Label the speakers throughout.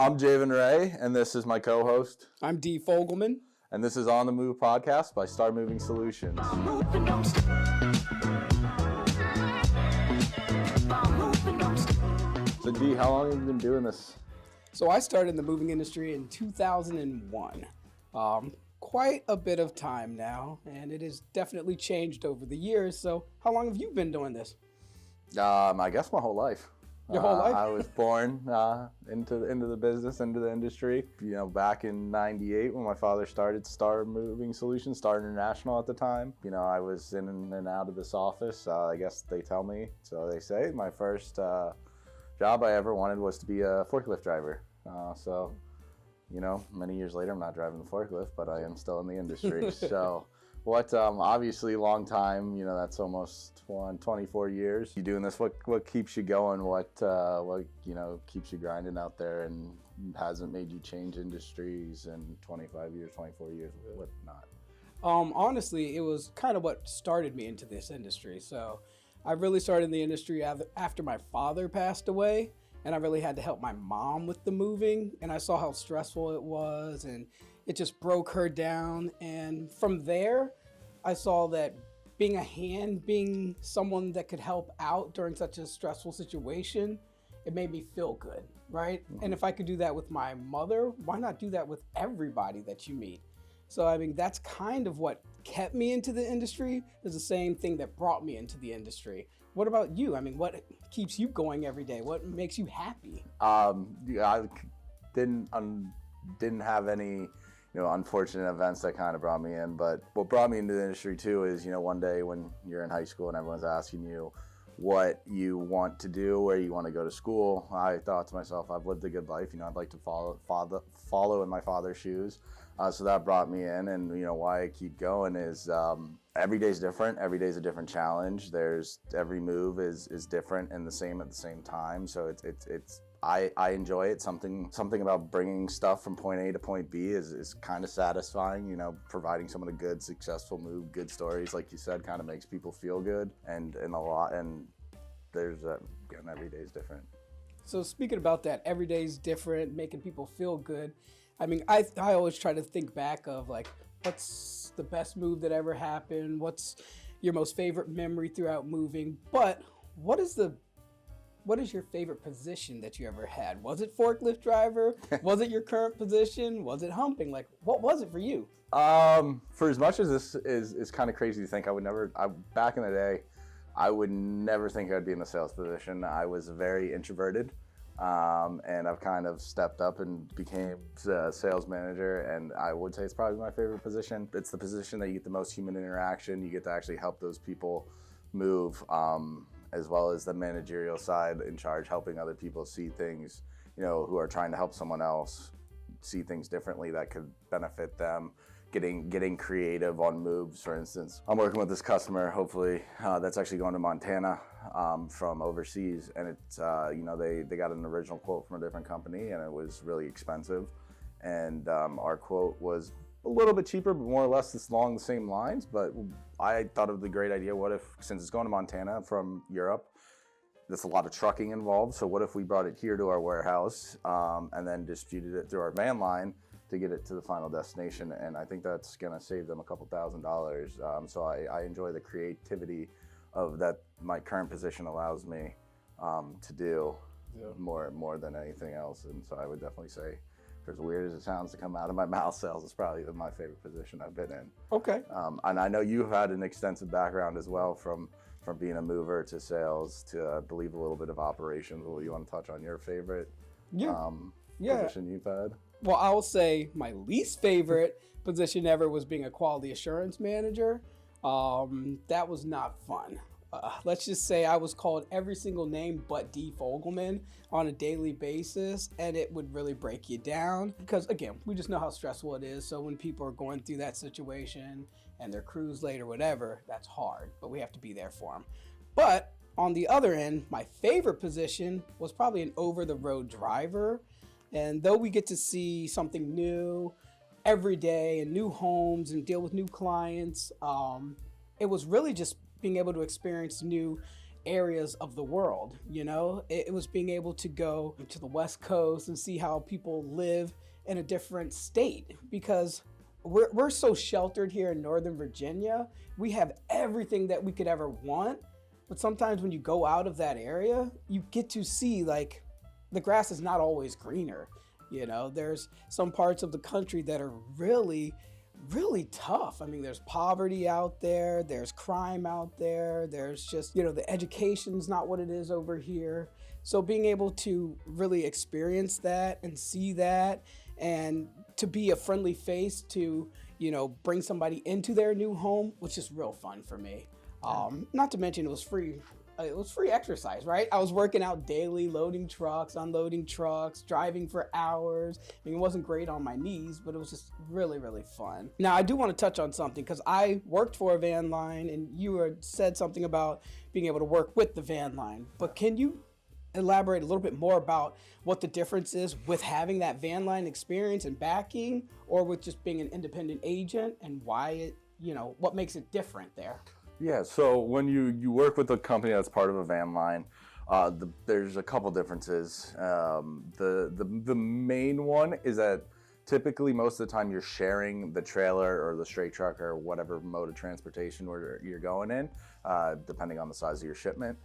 Speaker 1: I'm Javin Ray, and this is my co-host.
Speaker 2: I'm Dee Fogelman.
Speaker 1: And this is On the Move podcast by Start Moving Solutions. So Dee, how long have you been doing this?
Speaker 2: So I started in the moving industry in 2001. Quite a bit of time now, and it has definitely changed over the years. So how long have you been doing this?
Speaker 1: I guess my whole life.
Speaker 2: Your whole life?
Speaker 1: I was born into the business, into the industry. You know, back in '98 when my father started Star Moving Solutions, Star International at the time. You know, I was in and out of this office. I guess they tell me, so they say. My first job I ever wanted was to be a forklift driver. So, you know, many years later, I'm not driving the forklift, but I am still in the industry. So. Obviously long time, you know, that's almost 24 years. You doing this, what keeps you going? What you know, keeps you grinding out there and hasn't made you change industries in 25 years, 24 years, whatnot?
Speaker 2: Honestly, it was kind of what started me into this industry. So I really started in the industry after my father passed away, and I really had to help my mom with the moving, and I saw how stressful it was, and it just broke her down. And from there, I saw that being a hand, being someone that could help out during such a stressful situation, it made me feel good, right? Mm-hmm. And if I could do that with my mother, why not do that with everybody that you meet? So, I mean, that's kind of what kept me into the industry. It's the same thing that brought me into the industry. What about you? I mean, what keeps you going every day? What makes you happy?
Speaker 1: I didn't have any, you know, unfortunate events that kind of brought me in. But what brought me into the industry too is, you know, one day when you're in high school and everyone's asking you what you want to do, where you want to go to school, I thought to myself, I've lived a good life. You know, I'd like to follow in my father's shoes. So that brought me in, and you know why I keep going is every day's different. Every day's a different challenge. Every move is different and the same at the same time. So I enjoy it. Something about bringing stuff from point A to point B is kind of satisfying. You know, providing someone a good, successful move, good stories, like you said, kind of makes people feel good, and there's again, every day's different.
Speaker 2: So speaking about that, every day's different, making people feel good. I mean, I always try to think back of like, what's the best move that ever happened? What's your most favorite memory throughout moving? But what is your favorite position that you ever had? Was it forklift driver? Was it your current position? Was it humping? Like, what was it for you?
Speaker 1: For as much as this is kind of crazy to think, back in the day, I would never think I'd be in the sales position. I was very introverted. And I've kind of stepped up and became a sales manager, and I would say it's probably my favorite position. It's the position that you get the most human interaction. You get to actually help those people move, as well as the managerial side in charge, helping other people see things, you know, who are trying to help someone else see things differently that could benefit them. Getting creative on moves, for instance. I'm working with this customer, hopefully, that's actually going to Montana from overseas, and it's you know, they got an original quote from a different company, and it was really expensive, and our quote was a little bit cheaper, but more or less it's along the same lines. But I thought of the great idea, what if, since it's going to Montana from Europe, there's a lot of trucking involved, so what if we brought it here to our warehouse and then distributed it through our van line to get it to the final destination? And I think that's gonna save them a couple $1,000s. So I enjoy the creativity of that my current position allows me to do more than anything else. And so I would definitely say, for as weird as it sounds to come out of my mouth, sales is probably my favorite position I've been in.
Speaker 2: Okay.
Speaker 1: And I know you've had an extensive background as well, from being a mover to sales to I believe a little bit of operations. Will you want to touch on your favorite position you've had?
Speaker 2: Well, I will say my least favorite position ever was being a quality assurance manager. That was not fun. Let's just say I was called every single name but Dee Fogelman on a daily basis, and it would really break you down because, again, we just know how stressful it is. So when people are going through that situation and their crew's late or whatever, that's hard, but we have to be there for them. But on the other end, my favorite position was probably an over-the-road driver. And though we get to see something new every day and new homes and deal with new clients, it was really just being able to experience new areas of the world. It was being able to go to the West Coast and see how people live in a different state, because we're so sheltered here in Northern Virginia. We have everything that we could ever want, but sometimes when you go out of that area, you get to see like the grass is not always greener. There's some parts of the country that are really, really tough. I mean, there's poverty out there, there's crime out there, there's just, the education's not what it is over here. So being able to really experience that and see that, and to be a friendly face to, bring somebody into their new home was just real fun for me. Not to mention it was free. It was free exercise, right? I was working out daily, loading trucks, unloading trucks, driving for hours. I mean, it wasn't great on my knees, but it was just really, really fun. Now, I do want to touch on something, because I worked for a van line, and you said something about being able to work with the van line. But can you elaborate a little bit more about what the difference is with having that van line experience and backing, or with just being an independent agent, and why it, what makes it different there?
Speaker 1: Yeah, so when you work with a company that's part of a van line, there's a couple differences. The main one is that typically most of the time you're sharing the trailer or the straight truck or whatever mode of transportation where you're going in, depending on the size of your shipment.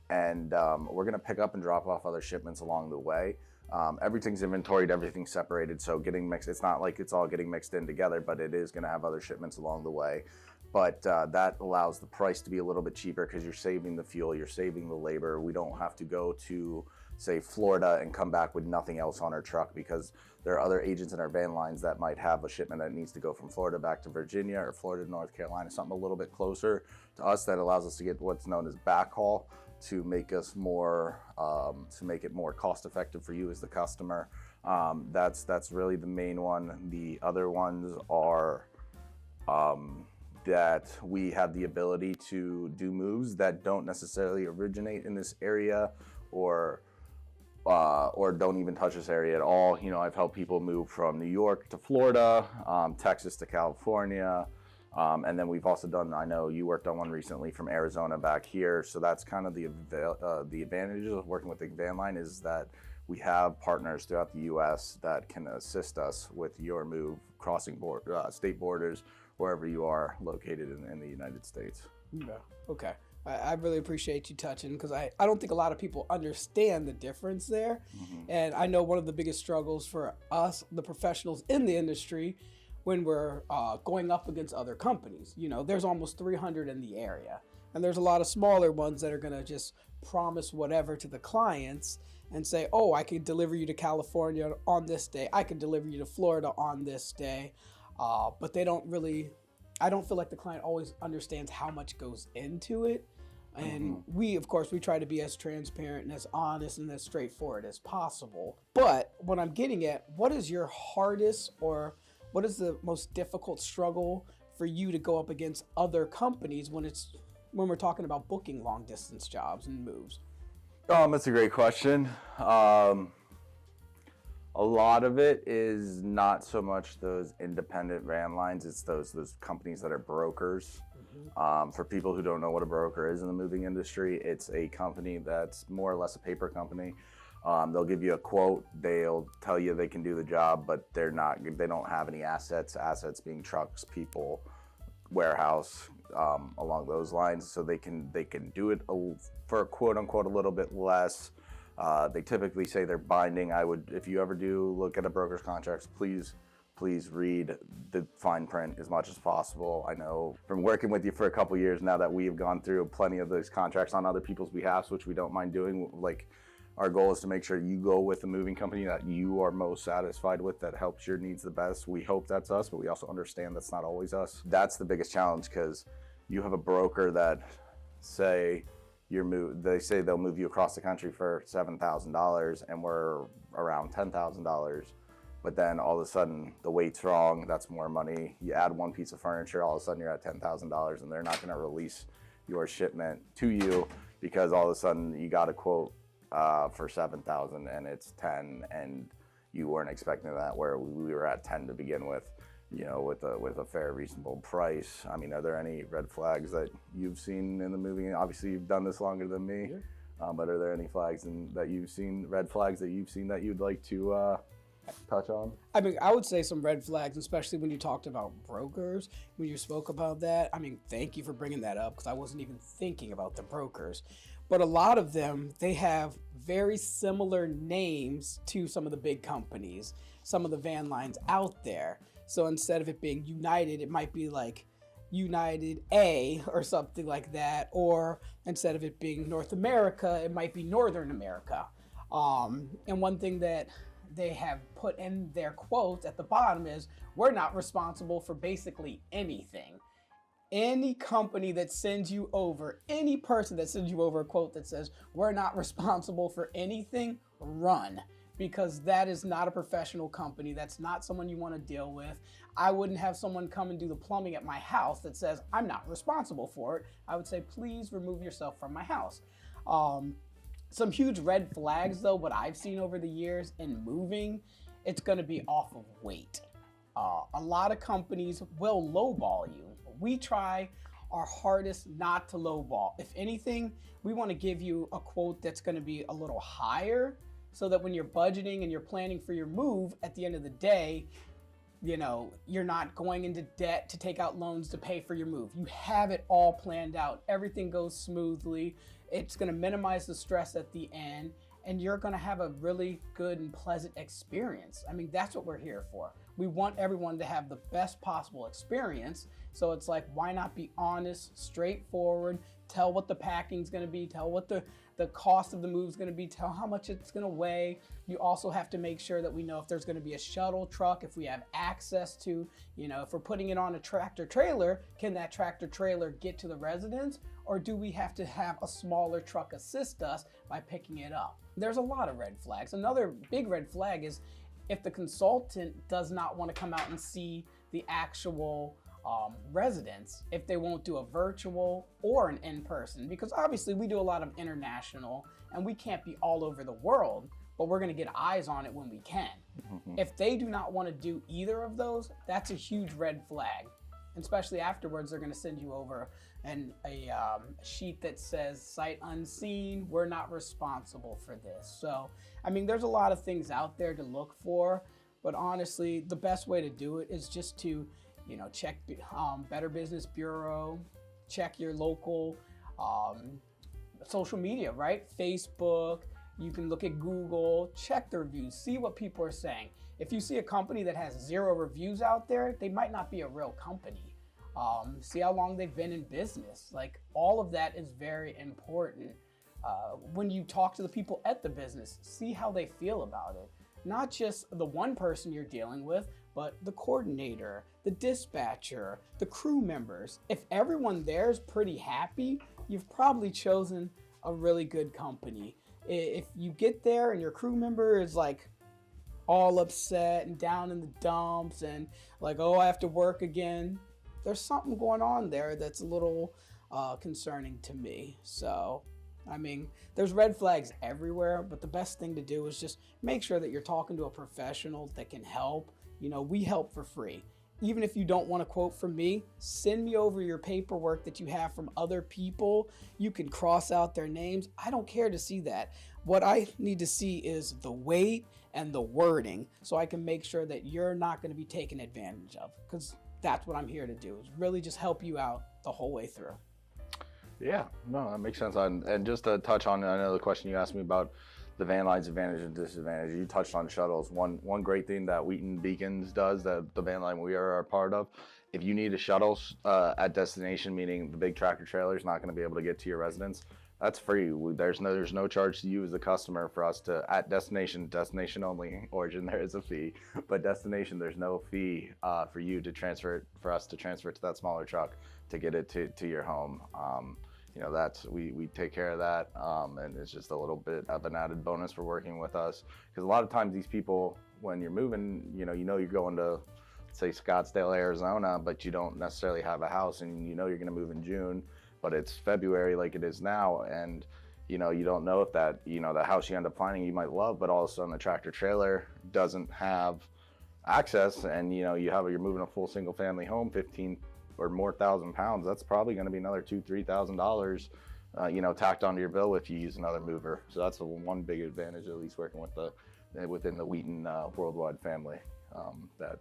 Speaker 1: And we're gonna pick up and drop off other shipments along the way. Everything's inventoried, everything's separated, so getting mixed, it's not like it's all getting mixed in together, but it is gonna have other shipments along the way. But that allows the price to be a little bit cheaper, because you're saving the fuel, you're saving the labor. We don't have to go to, say, Florida and come back with nothing else on our truck, because there are other agents in our van lines that might have a shipment that needs to go from Florida back to Virginia, or Florida to North Carolina, something a little bit closer to us, that allows us to get what's known as backhaul, to make us more, to make it more cost effective for you as the customer. That's really the main one. The other ones are that we have the ability to do moves that don't necessarily originate in this area, or don't even touch this area at all. I've helped people move from New York to Florida, Texas to California, and then we've also done, I know you worked on one recently from Arizona back here. So that's kind of the advantages of working with the van line, is that we have partners throughout the U.S. that can assist us with your move, crossing state borders, wherever you are located in the United States.
Speaker 2: Yeah. Okay. I really appreciate you touching, because I don't think a lot of people understand the difference there. Mm-hmm. And I know one of the biggest struggles for us, the professionals in the industry, when we're going up against other companies, there's almost 300 in the area. And there's a lot of smaller ones that are going to just promise whatever to the clients and say, oh, I can deliver you to California on this day. I can deliver you to Florida on this day. But they don't really, I don't feel like the client always understands how much goes into it. And we, of course, we try to be as transparent and as honest and as straightforward as possible. But what I'm getting at, what is your hardest, or what is the most difficult struggle for you to go up against other companies when we're talking about booking long distance jobs and moves?
Speaker 1: That's a great question. A lot of it is not so much those independent van lines, it's those companies that are brokers. For people who don't know what a broker is in the moving industry, it's a company that's more or less a paper company. They'll give you a quote, they'll tell you they can do the job, but they don't have any assets being trucks, people, warehouse, along those lines. So they can do it for quote unquote a little bit less. They typically say they're binding. If you ever do look at a broker's contracts, please read the fine print as much as possible. I know from working with you for a couple years now that we have gone through plenty of those contracts on other people's behalf, which we don't mind doing. Like, our goal is to make sure you go with the moving company that you are most satisfied with, that helps your needs the best. We hope that's us, but we also understand that's not always us. That's the biggest challenge, because you have a broker that they say they'll move you across the country for $7,000 and we're around $10,000. But then all of a sudden the weight's wrong, that's more money. You add one piece of furniture, all of a sudden you're at $10,000, and they're not gonna release your shipment to you because all of a sudden you got a quote for $7,000 and it's 10, and you weren't expecting that, where we were at 10 to begin with. with a fair, reasonable price. I mean, are there any red flags that you've seen in the movie? Obviously, you've done this longer than me, but are there any red flags that you've seen that you'd like to touch on?
Speaker 2: I mean, I would say some red flags, especially when you talked about brokers, when you spoke about that. I mean, thank you for bringing that up because I wasn't even thinking about the brokers. But a lot of them, they have very similar names to some of the big companies, some of the van lines out there. So instead of it being United, it might be like United A or something like that. Or instead of it being North America, it might be Northern America. And one thing that they have put in their quote at the bottom is, we're not responsible for basically anything. Any company that sends you over, any person that sends you over a quote that says, we're not responsible for anything, run. Because that is not a professional company. That's not someone you want to deal with. I wouldn't have someone come and do the plumbing at my house that says, I'm not responsible for it. I would say, please remove yourself from my house. Some huge red flags, though, what I've seen over the years in moving, it's going to be off of weight. A lot of companies will lowball you. We try our hardest not to lowball. If anything, we want to give you a quote that's going to be a little higher so that when you're budgeting and you're planning for your move, at the end of the day, you're not going into debt to take out loans to pay for your move. You have it all planned out. Everything goes smoothly. It's going to minimize the stress at the end, and you're going to have a really good and pleasant experience. I mean, that's what we're here for. We want everyone to have the best possible experience. So it's like, why not be honest, straightforward, tell what the packing's going to be, tell what the cost of the move is going to be, tell how much it's going to weigh. You also have to make sure that we know if there's going to be a shuttle truck, if we have access to, if we're putting it on a tractor trailer, can that tractor trailer get to the residence? Or do we have to have a smaller truck assist us by picking it up? There's a lot of red flags. Another big red flag is if the consultant does not want to come out and see the actual residence, if they won't do a virtual or an in-person, because obviously we do a lot of international and we can't be all over the world, but we're going to get eyes on it when we can. If they do not want to do either of those, that's a huge red flag. Especially afterwards, they're going to send you over a sheet that says sight unseen, we're not responsible for this. So, I mean, there's a lot of things out there to look for, but honestly, the best way to do it is just to, check Better Business Bureau, check your local social media, right? Facebook, you can look at Google, check the reviews, see what people are saying. If you see a company that has 0 reviews out there, they might not be a real company. See how long they've been in business. Like, all of that is very important. When you talk to the people at the business, see how they feel about it. Not just the one person you're dealing with, but the coordinator, the dispatcher, the crew members. If everyone there is pretty happy, you've probably chosen a really good company. If you get there and your crew member is like all upset and down in the dumps and like, oh, I have to work again, there's something going on there that's a little concerning to me. So, I mean, there's red flags everywhere, but the best thing to do is just make sure that you're talking to a professional that can help. We help for free. Even if you don't want a quote from me, send me over your paperwork that you have from other people. You can cross out their names. I don't care to see that. What I need to see is the weight and the wording so I can make sure that you're not going to be taken advantage of, because that's what I'm here to do, is really just help you out the whole way through.
Speaker 1: Yeah, no, that makes sense. And just to touch on another question you asked me about the van line's advantage and disadvantage, you touched on shuttles. One great thing that Wheaton Beacons does, that the van line we are a part of, if you need a shuttle at destination, meaning the big tractor trailer is not going to be able to get to your residence, that's free. There's no charge to you as the customer for us to, at destination only, origin there is a fee, but destination there's no fee for you to transfer it, for us to transfer it to that smaller truck to get it to your home. That's we take care of that, and it's just a little bit of an added bonus for working with us, because a lot of times these people, when you're moving, you're going to, say, Scottsdale, Arizona, but you don't necessarily have a house, and you're going to move in June, but it's February like it is now, and you don't know if that the house you end up finding you might love, but all of a sudden the tractor trailer doesn't have access, and you're moving a full single family home, 15 or more thousand pounds, that's probably going to be another $2,000-$3,000 tacked onto your bill if you use another mover. So that's one big advantage, at least working within the Wheaton worldwide family. That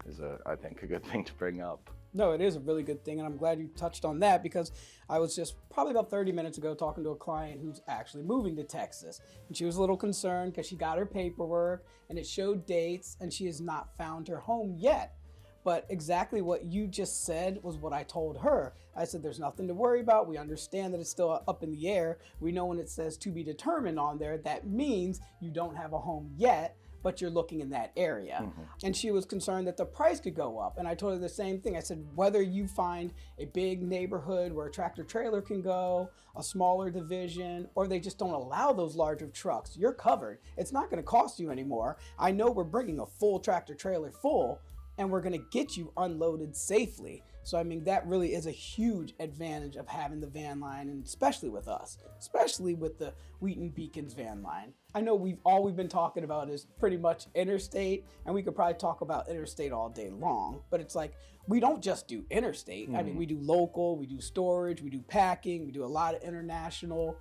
Speaker 1: is I think a good thing to bring up.
Speaker 2: No, it is a really good thing, and I'm glad you touched on that, because I was just probably about 30 minutes ago talking to a client who's actually moving to Texas, and she was a little concerned because she got her paperwork and it showed dates, and she has not found her home yet. But exactly what you just said was what I told her. I said, there's nothing to worry about. We understand that it's still up in the air. We know when it says to be determined on there, that means you don't have a home yet, but you're looking in that area. Mm-hmm. And she was concerned that the price could go up. And I told her the same thing. I said, whether you find a big neighborhood where a tractor trailer can go, a smaller division, or they just don't allow those larger trucks, you're covered. It's not gonna cost you anymore. I know we're bringing a full tractor trailer full, and we're gonna get you unloaded safely. So I mean, that really is a huge advantage of having the van line, and especially with us, especially with the Wheaton Beacons van line. I know all we've been talking about is pretty much interstate, and we could probably talk about interstate all day long, but it's like, we don't just do interstate. I mean, we do local, we do storage, we do packing, we do a lot of international.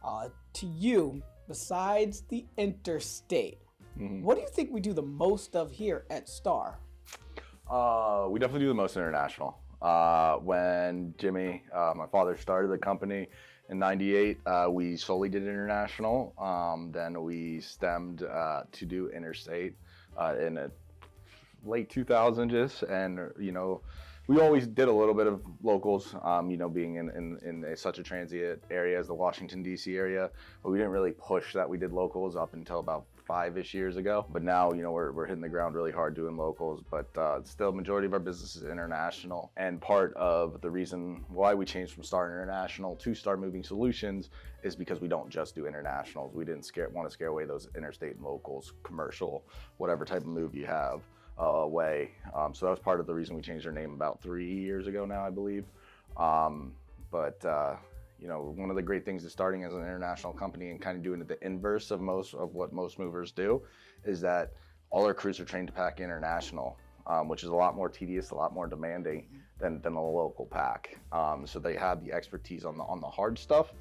Speaker 2: To you, besides the interstate, what do you think we do the most of here at Star?
Speaker 1: We definitely do the most international. When Jimmy, my father, started the company in '98, we solely did international. Then we stemmed to do interstate in the late 2000s, and we always did a little bit of locals. Being in such a transient area as the Washington D.C. area, but we didn't really push that we did locals up until about 5-ish years ago. But now, we're hitting the ground really hard doing locals, but still majority of our business is international. And part of the reason why we changed from Star International to Star Moving Solutions is because we don't just do internationals. We didn't want to scare away those interstate and locals, commercial, whatever type of move you have away. So that was part of the reason we changed our name about 3 years ago now, I believe. One of the great things of starting as an international company and kind of doing it the inverse of what most movers do is that all our crews are trained to pack international, which is a lot more tedious, a lot more demanding than a local pack. So they have the expertise on the hard stuff.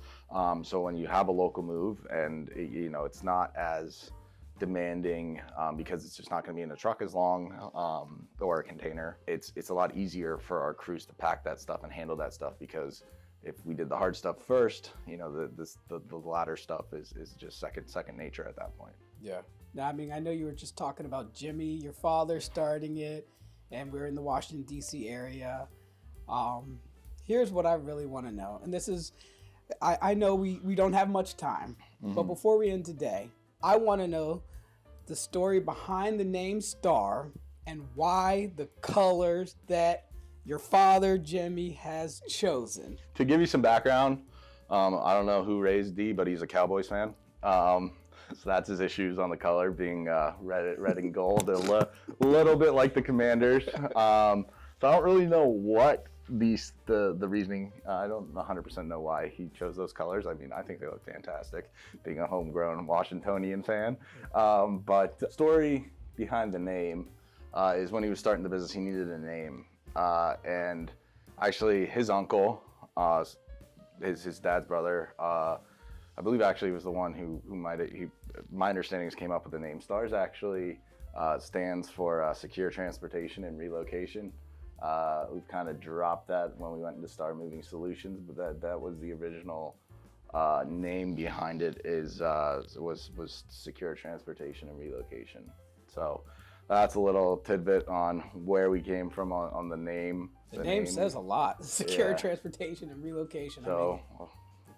Speaker 1: So when you have a local move and it's not as demanding because it's just not going to be in a truck as long or a container, it's a lot easier for our crews to pack that stuff and handle that stuff, because if we did the hard stuff first, the latter stuff is just second nature at that point.
Speaker 2: Yeah. Now, I mean, I know you were just talking about Jimmy, your father starting it, and we're in the Washington, D.C. area. Here's what I really want to know. And this is, I know we don't have much time, but before we end today, I want to know the story behind the name Star and why the colors that your father, Jimmy, has chosen.
Speaker 1: To give you some background, I don't know who raised Dee, but he's a Cowboys fan. So that's his issues on the color being red and gold. A little bit like the Commanders. So I don't really know what the reasoning. I don't 100% know why he chose those colors. I mean, I think they look fantastic, being a homegrown Washingtonian fan. But the story behind the name is when he was starting the business, he needed a name. And actually his uncle, his dad's brother, I believe actually was the one who my understanding is came up with the name. Stars actually stands for Secure Transportation and Relocation. We've kind of dropped that when we went into Star Moving Solutions, but that was the original name behind it was Secure Transportation and Relocation. So that's a little tidbit on where we came from on the name.
Speaker 2: The name says a lot. Secure Transportation and Relocation.
Speaker 1: So I've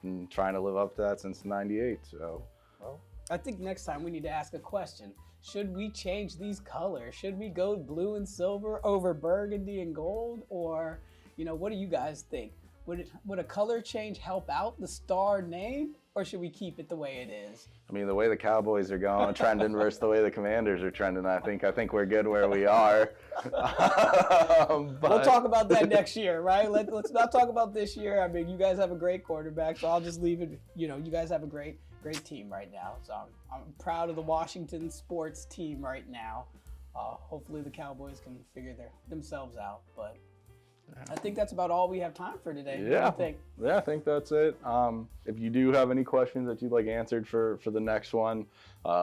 Speaker 1: been trying to live up to that since '98. So
Speaker 2: well, I think next time we need to ask a question. Should we change these colors? Should we go blue and silver over burgundy and gold? Or, what do you guys think? Would a color change help out the Star name, or should we keep it the way it is?
Speaker 1: I mean, the way the Cowboys are going, trending versus the way the Commanders are trending, I think we're good where we are.
Speaker 2: We'll talk about that next year, right? Let's not talk about this year. I mean, you guys have a great quarterback, so I'll just leave it. You guys have a great team right now. So I'm proud of the Washington sports team right now. Hopefully the Cowboys can figure themselves out. But I think that's about all we have time for today. What do you think?
Speaker 1: Yeah, I think that's it. If you do have any questions that you'd like answered for the next one,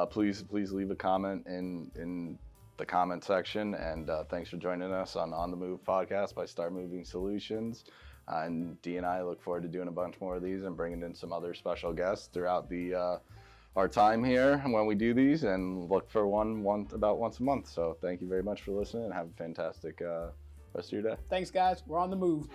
Speaker 1: please leave a comment in the comment section. And thanks for joining us on the Move podcast by Start Moving Solutions. And Dee and I look forward to doing a bunch more of these and bringing in some other special guests throughout our time here when we do these, and look for one about once a month. So thank you very much for listening, and have a fantastic rest of your day.
Speaker 2: Thanks, guys. We're on the move.